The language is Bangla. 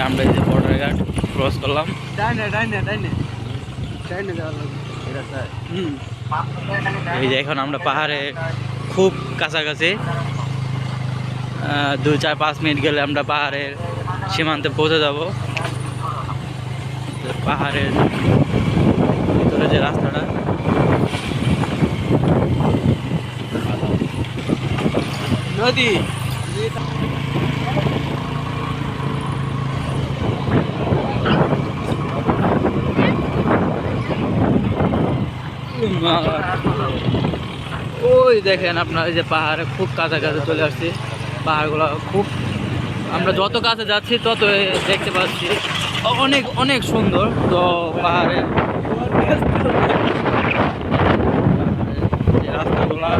আমরা এই যে বর্ডার ঘাট ক্রস করলাম। এই যে এখন আমরা পাহাড়ে খুব কাছাকাছি, 2-4-5 মিনিট গেলে আমরা পাহাড়ের সীমান্তে পৌঁছে যাব। পাহাড়ের ভিতরে যে রাস্তাটা, নদী ওই দেখেন আপনার এই যে পাহাড়ে খুব কাছাকাছি চলে আসছি। পাহাড়গুলো খুব, আমরা যত কাছে যাচ্ছি তত দেখতে পাচ্ছি অনেক অনেক সুন্দর। তো পাহাড়ে রাস্তাগুলা